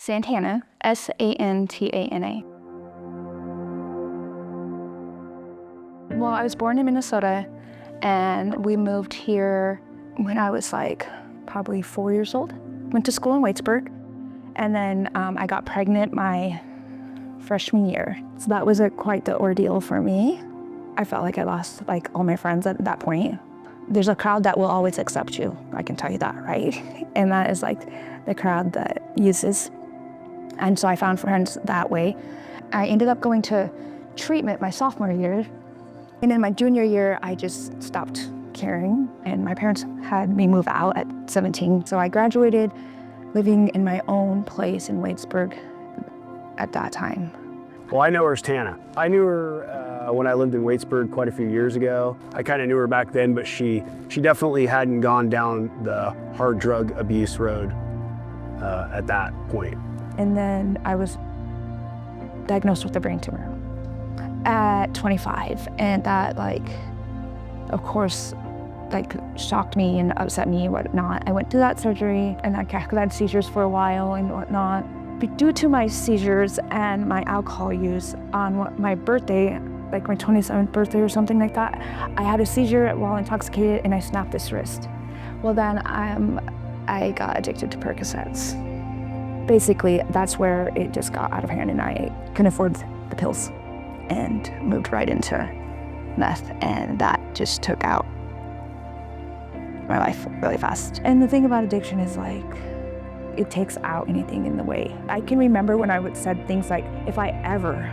Santana, Santana. Well, I was born in Minnesota, and we moved here when I was like probably 4 years old. Went to school in Waitsburg, and then I got pregnant my freshman year. So that was quite the ordeal for me. I felt like I lost like all my friends at that point. There's a crowd that will always accept you, I can tell you that, right? And that is like the crowd that uses. And so I found friends that way. I ended up going to treatment my sophomore year. And in my junior year, I just stopped caring. And my parents had me move out at 17. So I graduated living in my own place in Waitsburg at that time. Well, I know her as Tana. I knew her when I lived in Waitsburg quite a few years ago. I kind of knew her back then, but she definitely hadn't gone down the hard drug abuse road at that point. And then I was diagnosed with a brain tumor at 25. And that, like, of course, like shocked me and upset me and whatnot. I went through that surgery and I had seizures for a while and whatnot. But due to my seizures and my alcohol use, on my birthday, like my 27th birthday or something like that, I had a seizure while intoxicated and I snapped this wrist. Well then, I got addicted to Percocets. Basically, that's where it just got out of hand and I couldn't afford the pills and moved right into meth, and that just took out my life really fast. And the thing about addiction is like, it takes out anything in the way. I can remember when I would said things like, if I ever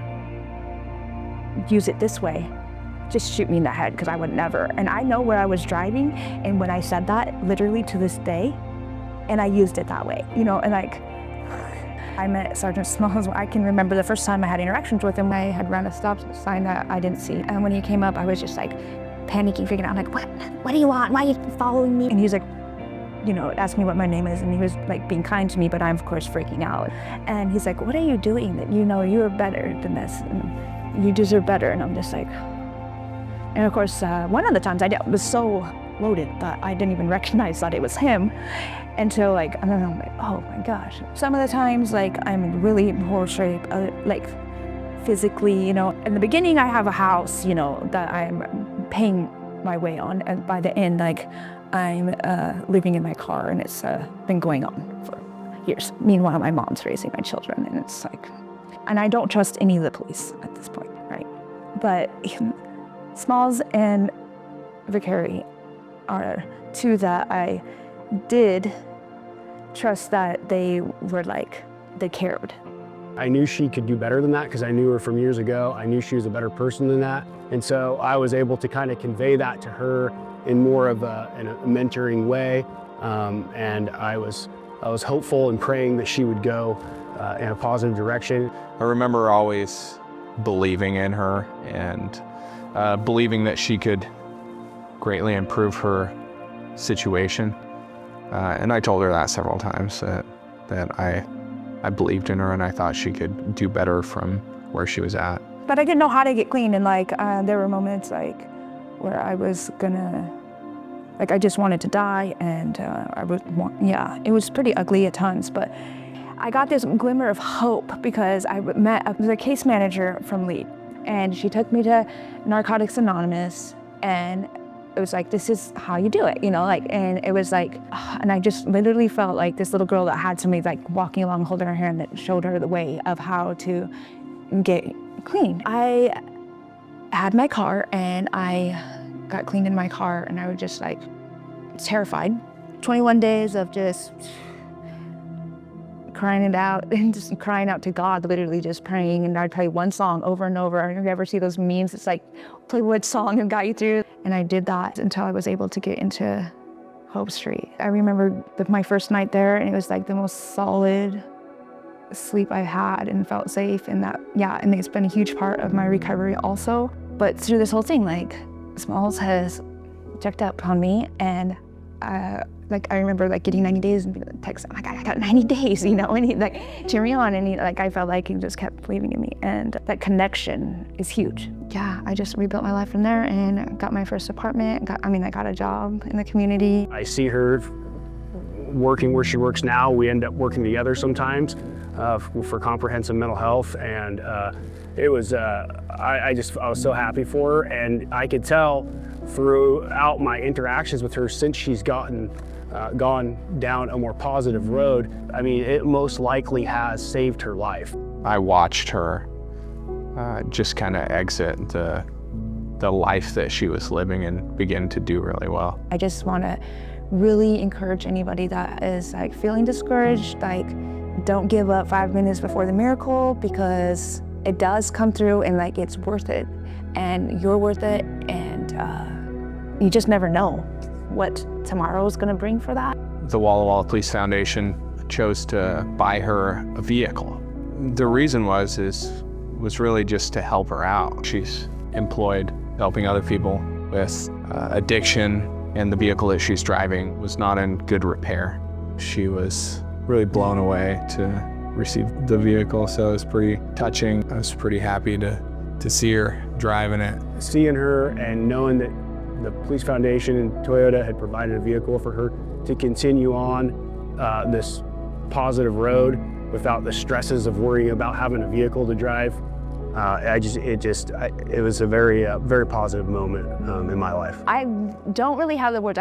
use it this way, just shoot me in the head, because I would never. And I know where I was driving, and when I said that, literally to this day, and I used it that way, you know, and like, I met Sergeant Smalls. I can remember the first time I had interactions with him, I had run a stop sign that I didn't see. And when he came up, I was just like panicking, freaking out, like, what do you want? Why are you following me? And he was like, you know, asked me what my name is, and he was like being kind to me, but I'm of course freaking out. And he's like, what are you doing that you know you are better than this and you deserve better? And I'm just like, and of course, one of the times I was so loaded that I didn't even recognize that it was him until like, I don't know, I'm like, oh my gosh. Some of the times, like, I'm in really poor shape, like physically, you know. In the beginning, I have a house, you know, that I'm paying my way on, and by the end, like, I'm living in my car, and it's been going on for years. Meanwhile, my mom's raising my children, and it's like, and I don't trust any of the police at this point, right? But Smalls and Vicari are two that I did trust, that they were like, they cared. I knew she could do better than that because I knew her from years ago. I knew she was a better person than that. And so I was able to kind of convey that to her in more of a mentoring way. And I was hopeful and praying that she would go in a positive direction. I remember always believing in her and believing that she could greatly improve her situation. And I told her that several times, that I believed in her and I thought she could do better from where she was at. But I didn't know how to get clean, and like there were moments like where I was gonna, like, I just wanted to die, and it was pretty ugly at times, but I got this glimmer of hope because I met the case manager from Lead, and she took me to Narcotics Anonymous, and it was like, this is how you do it, you know, like, and it was like, and I just literally felt like this little girl that had somebody like walking along, holding her hand, that showed her the way of how to get clean. I had my car and I got clean in my car, and I was just like terrified. 21 days of just crying it out and just crying out to God, literally just praying. And I'd play one song over and over. I don't know if you ever see those memes. It's like, play what song and got you through. And I did that until I was able to get into Hope Street. I remember my first night there, and it was like the most solid sleep I had and felt safe. And that, yeah, and it's been a huge part of my recovery also. But through this whole thing, like, Smalls has checked up on me, and like, I remember like getting 90 days and text, oh my God, I got 90 days, you know, and he like cheered me on, and he, like, I felt like he just kept believing in me, and that connection is huge. Yeah, I just rebuilt my life from there and got my first apartment. I got a job in the community. I see her working where she works now. We end up working together sometimes. for comprehensive mental health, and it was I was so happy for her, and I could tell throughout my interactions with her since she's gone down a more positive road. I mean, it most likely has saved her life. I watched her just kind of exit the life that she was living and begin to do really well. I just want to really encourage anybody that is like feeling discouraged, like don't give up 5 minutes before the miracle, because it does come through and like it's worth it, and you're worth it, and you just never know what tomorrow is going to bring for that. The Walla Walla Police Foundation chose to buy her a vehicle. The reason was really just to help her out. She's employed helping other people with addiction, and the vehicle that she's driving was not in good repair. She was really blown away to receive the vehicle, so it was pretty touching. I was pretty happy to see her driving it. Seeing her and knowing that the Police Foundation and Toyota had provided a vehicle for her to continue on this positive road without the stresses of worrying about having a vehicle to drive. It was a very positive moment in my life. I don't really have the words.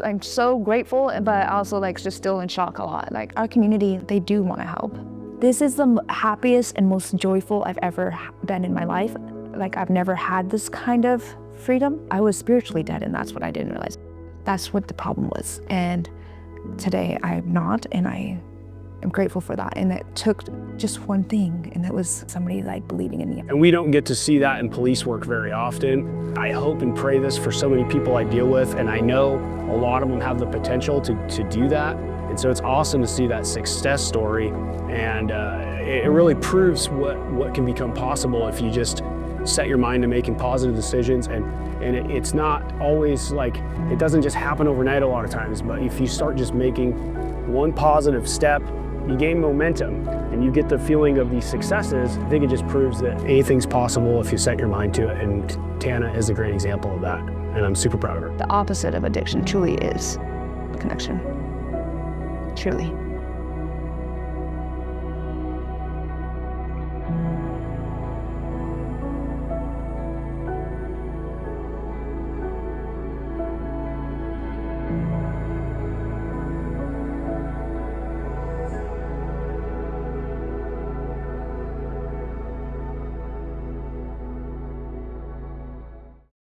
I'm so grateful, but also like just still in shock a lot. Like our community, they do want to help. This is the happiest and most joyful I've ever been in my life. Like I've never had this kind of freedom. I was spiritually dead, and that's what I didn't realize. That's what the problem was. And today I'm not, and I am grateful for that. And it took just one thing, and it was somebody like believing in me. And we don't get to see that in police work very often. I hope and pray this for so many people I deal with, and I know a lot of them have the potential to do that. And so it's awesome to see that success story, and it really proves what can become possible if you just set your mind to making positive decisions. And it's not always like, it doesn't just happen overnight a lot of times, but if you start just making one positive step, you gain momentum and you get the feeling of these successes. I think it just proves that anything's possible if you set your mind to it, and Tana is a great example of that, and I'm super proud of her. The opposite of addiction truly is connection, truly.